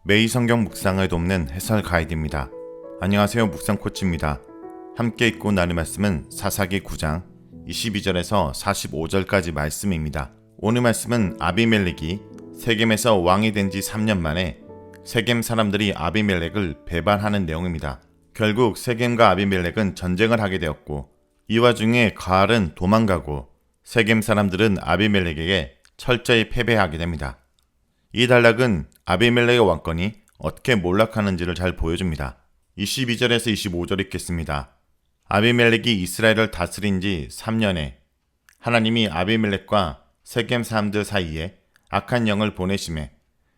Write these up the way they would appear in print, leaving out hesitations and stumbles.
매일 성경 묵상을 돕는 해설 가이드입니다. 안녕하세요. 묵상 코치입니다. 함께 읽고 나눌 말씀은 사사기 9장 22절에서 45절까지 말씀입니다. 오늘 말씀은 아비멜렉이 세겜에서 왕이 된 지 3년 만에 세겜 사람들이 아비멜렉을 배반하는 내용입니다. 결국 세겜과 아비멜렉은 전쟁을 하게 되었고, 이 와중에 가알은 도망가고 세겜 사람들은 아비멜렉에게 철저히 패배하게 됩니다. 이 단락은 아비멜렉의 왕권이 어떻게 몰락하는지를 잘 보여줍니다. 22절에서 25절 읽겠습니다. 아비멜렉이 이스라엘을 다스린 지 3년에 하나님이 아비멜렉과 세겜 사람들 사이에 악한 영을 보내심에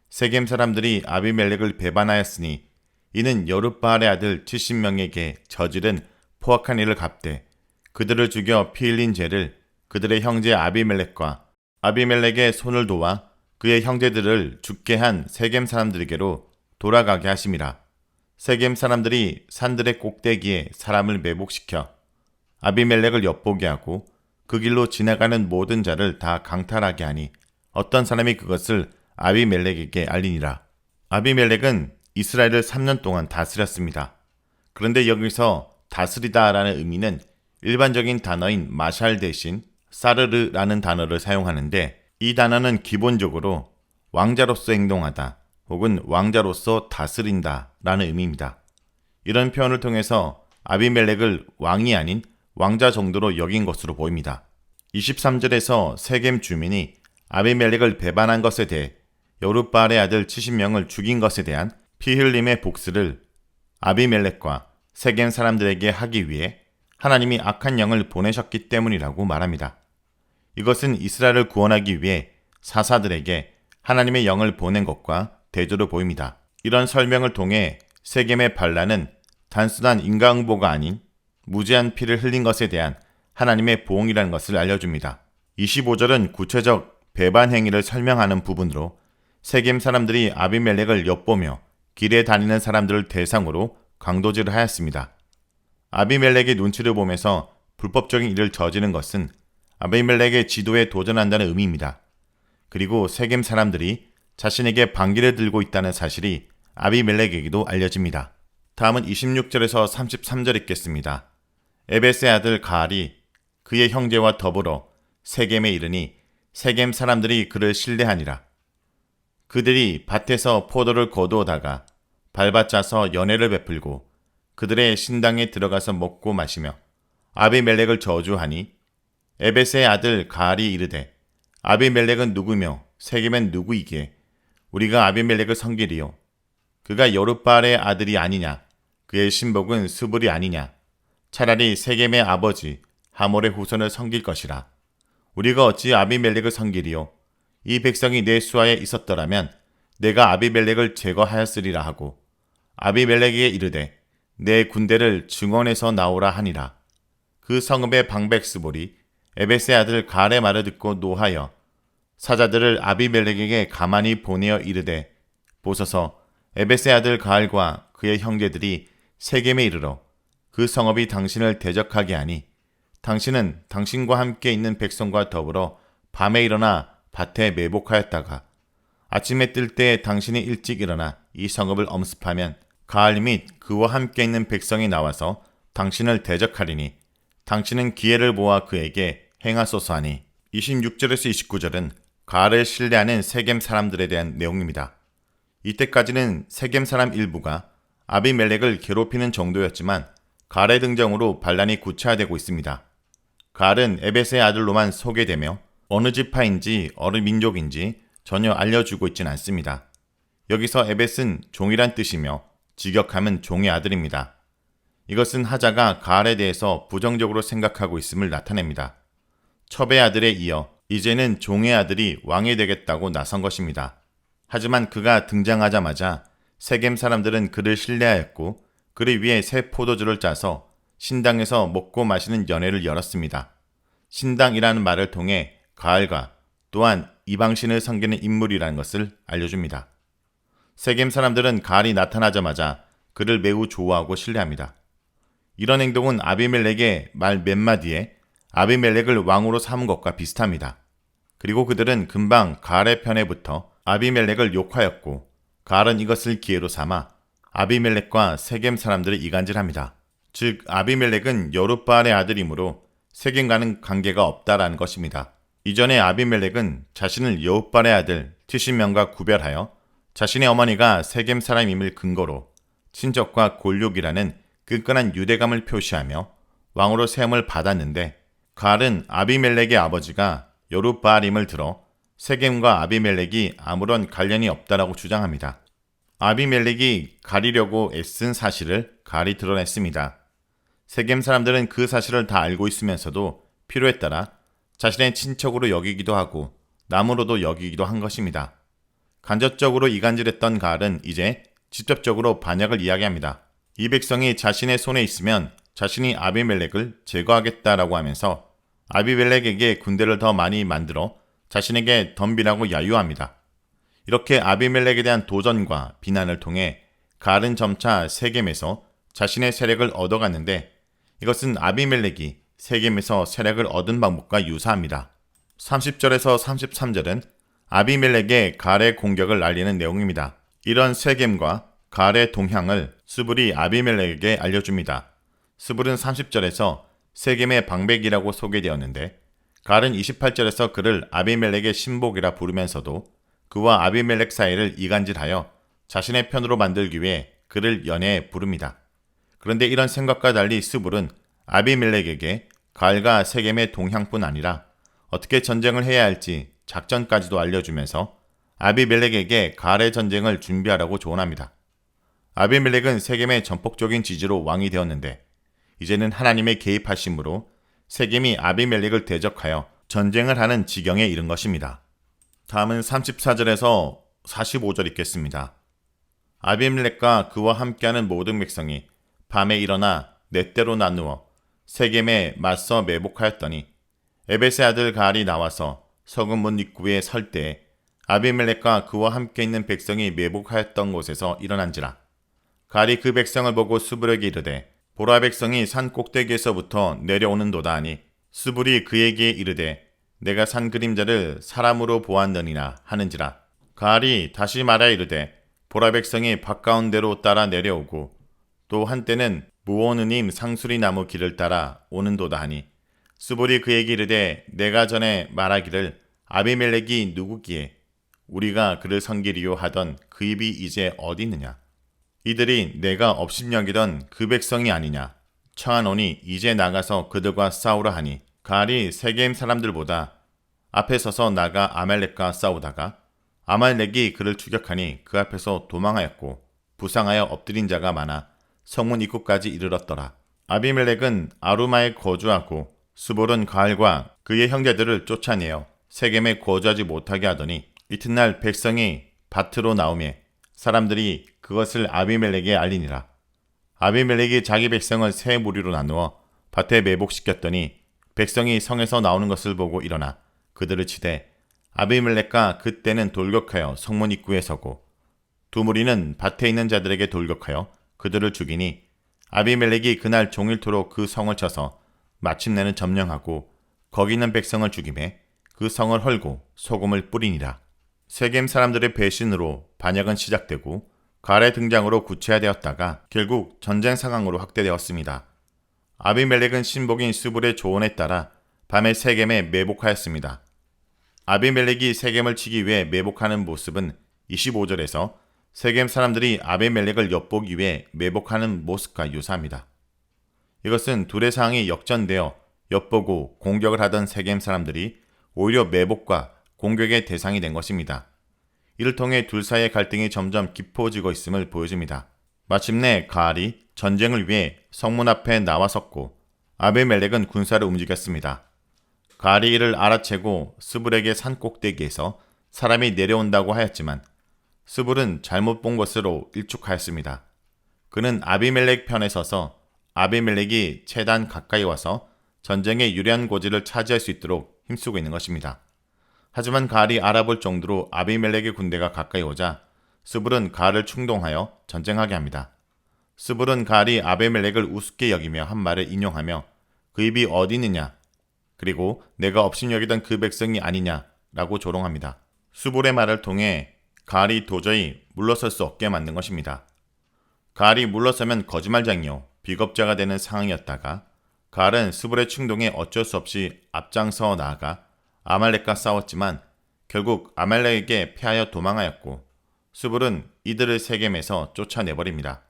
세겜 사람들이 아비멜렉을 배반하였으니 이는 여룻바알의 아들 70명에게 저지른 포악한 일을 갚되 그들을 죽여 피 흘린 죄를 그들의 형제 아비멜렉과 아비멜렉의 손을 도와 그의 형제들을 죽게 한 세겜 사람들에게로 돌아가게 하심이라. 세겜 사람들이 산들의 꼭대기에 사람을 매복시켜 아비멜렉을 엿보게 하고 그 길로 지나가는 모든 자를 다 강탈하게 하니 어떤 사람이 그것을 아비멜렉에게 알리니라. 아비멜렉은 이스라엘을 3년 동안 다스렸습니다. 그런데 여기서 다스리다라는 의미는 일반적인 단어인 마샬 대신 사르르라는 단어를 사용하는데, 이 단어는 기본적으로 왕자로서 행동하다 혹은 왕자로서 다스린다 라는 의미입니다. 이런 표현을 통해서 아비멜렉을 왕이 아닌 왕자 정도로 여긴 것으로 보입니다. 23절에서 세겜 주민이 아비멜렉을 배반한 것에 대해 여룻바알의 아들 70명을 죽인 것에 대한 피 흘림의 복수를 아비멜렉과 세겜 사람들에게 하기 위해 하나님이 악한 영을 보내셨기 때문이라고 말합니다. 이것은 이스라엘을 구원하기 위해 사사들에게 하나님의 영을 보낸 것과 대조로 보입니다. 이런 설명을 통해 세겜의 반란은 단순한 인과응보가 아닌 무지한 피를 흘린 것에 대한 하나님의 보응이라는 것을 알려줍니다. 25절은 구체적 배반 행위를 설명하는 부분으로 세겜 사람들이 아비멜렉을 엿보며 길에 다니는 사람들을 대상으로 강도질을 하였습니다. 아비멜렉의 눈치를 보면서 불법적인 일을 저지른 것은 아비멜렉의 지도에 도전한다는 의미입니다. 그리고 세겜 사람들이 자신에게 반기를 들고 있다는 사실이 아비멜렉에게도 알려집니다. 다음은 26절에서 33절 읽겠습니다. 에벳의 아들 가알이 그의 형제와 더불어 세겜에 이르니 세겜 사람들이 그를 신뢰하니라. 그들이 밭에서 포도를 거두어다가 밟아 짜서 연회를 베풀고 그들의 신당에 들어가서 먹고 마시며 아비멜렉을 저주하니 에벳의 아들 가알이 이르되 아비멜렉은 누구며 세겜은 누구이기에 우리가 아비멜렉을 섬기리요. 그가 여룻바알의 아들이 아니냐. 그의 신복은 스불이 아니냐. 차라리 세겜의 아버지 하몰의 후손을 섬길 것이라. 우리가 어찌 아비멜렉을 섬기리요. 이 백성이 내 수하에 있었더라면 내가 아비멜렉을 제거하였으리라 하고 아비멜렉에게 이르되 내 군대를 증원에서 나오라 하니라. 그 성읍의 방백 스볼이 에벳의 아들 가알의 말을 듣고 노하여 사자들을 아비멜렉에게 가만히 보내어 이르되 보소서 에벳의 아들 가알과 그의 형제들이 세겜에 이르러 그 성읍이 당신을 대적하게 하니 당신은 당신과 함께 있는 백성과 더불어 밤에 일어나 밭에 매복하였다가 아침에 뜰 때 당신이 일찍 일어나 이 성읍을 엄습하면 가알 및 그와 함께 있는 백성이 나와서 당신을 대적하리니 당신은 기회를 모아 그에게 행하소서 하니. 26절에서 29절은 가알을 신뢰하는 세겜 사람들에 대한 내용입니다. 이때까지는 세겜 사람 일부가 아비멜렉을 괴롭히는 정도였지만 가알의 등장으로 반란이 구체화되고 있습니다. 가알은 에벳의 아들로만 소개되며 어느 지파인지 어느 민족인지 전혀 알려주고 있진 않습니다. 여기서 에벳은 종이란 뜻이며 직역함은 종의 아들입니다. 이것은 하자가 가알에 대해서 부정적으로 생각하고 있음을 나타냅니다. 첩의 아들에 이어 이제는 종의 아들이 왕이 되겠다고 나선 것입니다. 하지만 그가 등장하자마자 세겜 사람들은 그를 신뢰하였고 그를 위해 새 포도주를 짜서 신당에서 먹고 마시는 연회를 열었습니다. 신당이라는 말을 통해 가알과 또한 이방신을 섬기는 인물이라는 것을 알려줍니다. 세겜 사람들은 가알이 나타나자마자 그를 매우 좋아하고 신뢰합니다. 이런 행동은 아비멜렉의 말 몇 마디에 아비멜렉을 왕으로 삼은 것과 비슷합니다. 그리고 그들은 금방 가알의 편에 붙어 아비멜렉을 욕하였고 가알은 이것을 기회로 삼아 아비멜렉과 세겜 사람들을 이간질합니다. 즉 아비멜렉은 여룻바알의 아들이므로 세겜과는 관계가 없다라는 것입니다. 이전에 아비멜렉은 자신을 여룻바알의 아들 70명과 구별하여 자신의 어머니가 세겜 사람임을 근거로 친족과 골육이라는 끈끈한 유대감을 표시하며 왕으로 세움을 받았는데 가알은 아비멜렉의 아버지가 여룻바알임을 들어 세겜과 아비멜렉이 아무런 관련이 없다라고 주장합니다. 아비멜렉이 가리려고 애쓴 사실을 가알이 드러냈습니다. 세겜 사람들은 그 사실을 다 알고 있으면서도 필요에 따라 자신의 친척으로 여기기도 하고 남으로도 여기기도 한 것입니다. 간접적으로 이간질했던 가알은 이제 직접적으로 반역을 이야기합니다. 이 백성이 자신의 손에 있으면 자신이 아비멜렉을 제거하겠다라고 하면서 아비멜렉에게 군대를 더 많이 만들어 자신에게 덤비라고 야유합니다. 이렇게 아비멜렉에 대한 도전과 비난을 통해 가알은 점차 세겜에서 자신의 세력을 얻어갔는데 이것은 아비멜렉이 세겜에서 세력을 얻은 방법과 유사합니다. 30절에서 33절은 아비멜렉의 가알의 공격을 알리는 내용입니다. 이런 세겜과 가알의 동향을 스불이 아비멜렉에게 알려줍니다. 스불은 30절에서 세겜의 방백이라고 소개되었는데 가알은 28절에서 그를 아비멜렉의 신복이라 부르면서도 그와 아비멜렉 사이를 이간질하여 자신의 편으로 만들기 위해 그를 연애에 부릅니다. 그런데 이런 생각과 달리 스불은 아비멜렉에게 가알과 세겜의 동향뿐 아니라 어떻게 전쟁을 해야 할지 작전까지도 알려주면서 아비멜렉에게 가알의 전쟁을 준비하라고 조언합니다. 아비멜렉은 세겜의 전폭적인 지지로 왕이 되었는데 이제는 하나님의 개입하심으로 세겜이 아비멜렉을 대적하여 전쟁을 하는 지경에 이른 것입니다. 다음은 34절에서 45절 읽겠습니다. 아비멜렉과 그와 함께하는 모든 백성이 밤에 일어나 네 때로 나누어 세겜에 맞서 매복하였더니 에벳의 아들 가알이 나와서 성읍 문 입구에 설 때에 아비멜렉과 그와 함께 있는 백성이 매복하였던 곳에서 일어난지라. 가알이 그 백성을 보고 스불에게 이르되 보라, 백성이 산 꼭대기에서부터 내려오는도다 하니 스불이 그에게 이르되 내가 산 그림자를 사람으로 보았느니라 하는지라. 가알이 다시 말하여 이르되 보라, 백성이 바가운 데로 따라 내려오고 또 한때는 무오느님 상수리 나무 길을 따라 오는도다 하니 스불이 그에게 이르되 내가 전에 말하기를 아비멜렉이 누구기에 우리가 그를 섬기리요 하던 그 입이 이제 어디 있느냐. 이들이 내가 업신여기던 그 백성이 아니냐. 청하노니 이제 나가서 그들과 싸우라 하니 가알이 세겜 사람들보다 앞에 서서 나가 아말렉과 싸우다가 아말렉이 그를 추격하니 그 앞에서 도망하였고 부상하여 엎드린 자가 많아 성문 입구까지 이르렀더라. 아비멜렉은 아루마에 거주하고 스불은 가알과 그의 형제들을 쫓아내어 세겜에 거주하지 못하게 하더니 이튿날 백성이 밭으로 나오매 사람들이 그것을 아비멜렉에 알리니라. 아비멜렉이 자기 백성을 세 무리로 나누어 밭에 매복시켰더니 백성이 성에서 나오는 것을 보고 일어나 그들을 치되 아비멜렉과 그때는 돌격하여 성문 입구에 서고 두 무리는 밭에 있는 자들에게 돌격하여 그들을 죽이니 아비멜렉이 그날 종일토록 그 성을 쳐서 마침내는 점령하고 거기 있는 백성을 죽이매 그 성을 헐고 소금을 뿌리니라. 세겜 사람들의 배신으로 반역은 시작되고 가알의 등장으로 구체화되었다가 결국 전쟁 상황으로 확대되었습니다. 아비멜렉은 신복인 스불의 조언에 따라 밤에 세겜에 매복하였습니다. 아비멜렉이 세겜을 치기 위해 매복하는 모습은 25절에서 세겜 사람들이 아비멜렉을 엿보기 위해 매복하는 모습과 유사합니다. 이것은 둘의 상황이 역전되어 엿보고 공격을 하던 세겜 사람들이 오히려 매복과 공격의 대상이 된 것입니다. 이를 통해 둘 사이의 갈등이 점점 깊어지고 있음을 보여줍니다. 마침내 가알이 전쟁을 위해 성문 앞에 나와섰고 아비멜렉은 군사를 움직였습니다. 가알이 이를 알아채고 스불에게 산 꼭대기에서 사람이 내려온다고 하였지만 스불은 잘못 본 것으로 일축하였습니다. 그는 아비멜렉 편에 서서 아비멜렉이 최대한 가까이 와서 전쟁의 유리한 고지를 차지할 수 있도록 힘쓰고 있는 것입니다. 하지만 가알이 알아볼 정도로 아비멜렉의 군대가 가까이 오자 스불은 가알을 충동하여 전쟁하게 합니다. 스불은 가알이 아비멜렉을 우습게 여기며 한 말을 인용하며 그 입이 어디 있느냐 그리고 내가 업신여기던 그 백성이 아니냐 라고 조롱합니다. 스불의 말을 통해 가알이 도저히 물러설 수 없게 만든 것입니다. 가알이 물러서면 거짓말쟁이요, 비겁자가 되는 상황이었다가 가알은 스불의 충동에 어쩔 수 없이 앞장서 나아가 아말렉과 싸웠지만 결국 아말렉에게 패하여 도망하였고 스불은 이들을 세겜에서 쫓아내버립니다.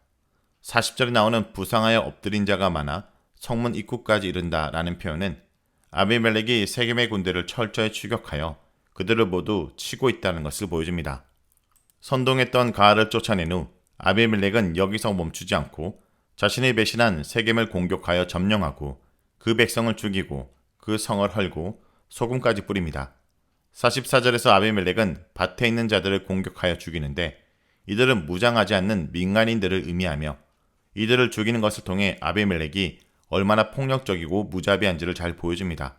40절에 나오는 부상하여 엎드린 자가 많아 성문 입구까지 이른다 라는 표현은 아비멜렉이 세겜의 군대를 철저히 추격하여 그들을 모두 치고 있다는 것을 보여줍니다. 선동했던 가알을 쫓아낸 후 아비멜렉은 여기서 멈추지 않고 자신이 배신한 세겜을 공격하여 점령하고 그 백성을 죽이고 그 성을 헐고 소금까지 뿌립니다. 44절에서 아비멜렉은 밭에 있는 자들을 공격하여 죽이는데 이들은 무장하지 않는 민간인들을 의미하며 이들을 죽이는 것을 통해 아비멜렉이 얼마나 폭력적이고 무자비한지를 잘 보여줍니다.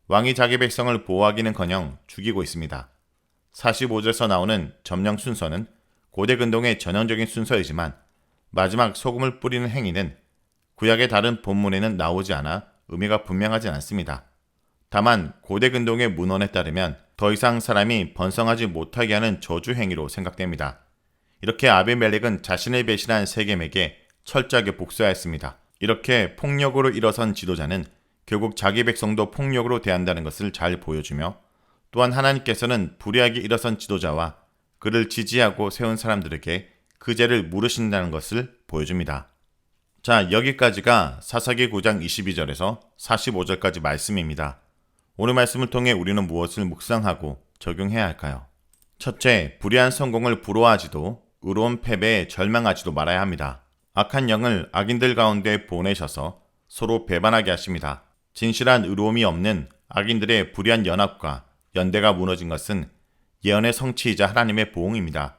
왕이 자기 백성을 보호하기는커녕 죽이고 있습니다. 45절에서 나오는 점령 순서는 고대 근동의 전형적인 순서이지만 마지막 소금을 뿌리는 행위는 구약의 다른 본문에는 나오지 않아 의미가 분명하진 않습니다. 다만 고대 근동의 문헌에 따르면 더 이상 사람이 번성하지 못하게 하는 저주 행위로 생각됩니다. 이렇게 아비멜렉은 자신을 배신한 세겜에게 철저하게 복수하였습니다. 이렇게 폭력으로 일어선 지도자는 결국 자기 백성도 폭력으로 대한다는 것을 잘 보여주며 또한 하나님께서는 불의하게 일어선 지도자와 그를 지지하고 세운 사람들에게 그 죄를 물으신다는 것을 보여줍니다. 자, 여기까지가 사사기 9장 22절에서 45절까지 말씀입니다. 오늘 말씀을 통해 우리는 무엇을 묵상하고 적용해야 할까요? 첫째, 불의한 성공을 부러워하지도 의로운 패배에 절망하지도 말아야 합니다. 악한 영을 악인들 가운데 보내셔서 서로 배반하게 하십니다. 진실한 의로움이 없는 악인들의 불의한 연합과 연대가 무너진 것은 예언의 성취이자 하나님의 보응입니다.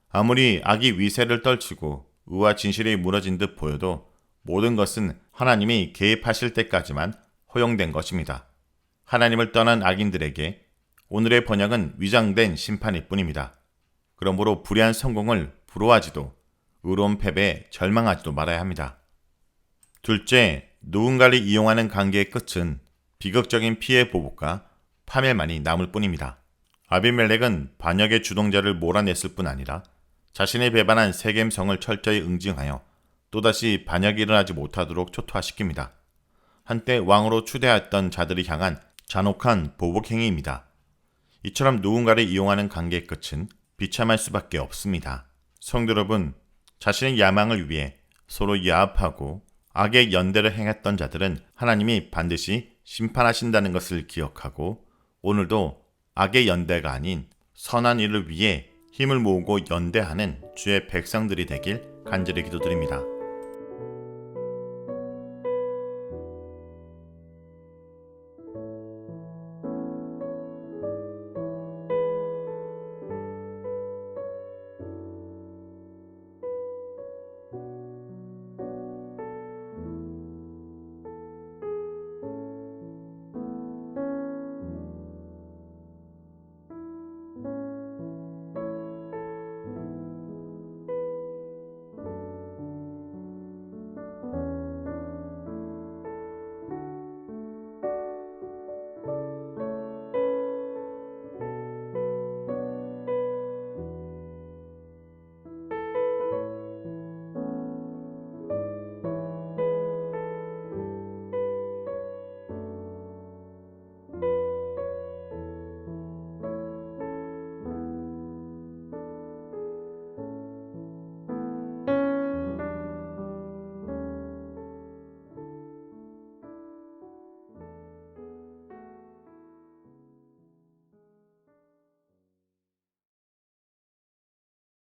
아무리 악이 위세를 떨치고 의와 진실이 무너진 듯 보여도 모든 것은 하나님이 개입하실 때까지만 허용된 것입니다. 하나님을 떠난 악인들에게 오늘의 번역은 위장된 심판일 뿐입니다. 그러므로 불의한 성공을 부러워하지도 의로운 패배에 절망하지도 말아야 합니다. 둘째, 누군가를 이용하는 관계의 끝은 비극적인 피해 보복과 파멸만이 남을 뿐입니다. 아비멜렉은 반역의 주동자를 몰아냈을 뿐 아니라 자신의 배반한 세겜성을 철저히 응징하여 또다시 반역이 일어나지 못하도록 초토화시킵니다. 한때 왕으로 추대하였던 자들을 향한 잔혹한 보복행위입니다. 이처럼 누군가를 이용하는 관계의 끝은 비참할 수밖에 없습니다. 성도 여러분, 자신의 야망을 위해 서로 야합하고 악의 연대를 행했던 자들은 하나님이 반드시 심판하신다는 것을 기억하고 오늘도 악의 연대가 아닌 선한 일을 위해 힘을 모으고 연대하는 주의 백성들이 되길 간절히 기도드립니다.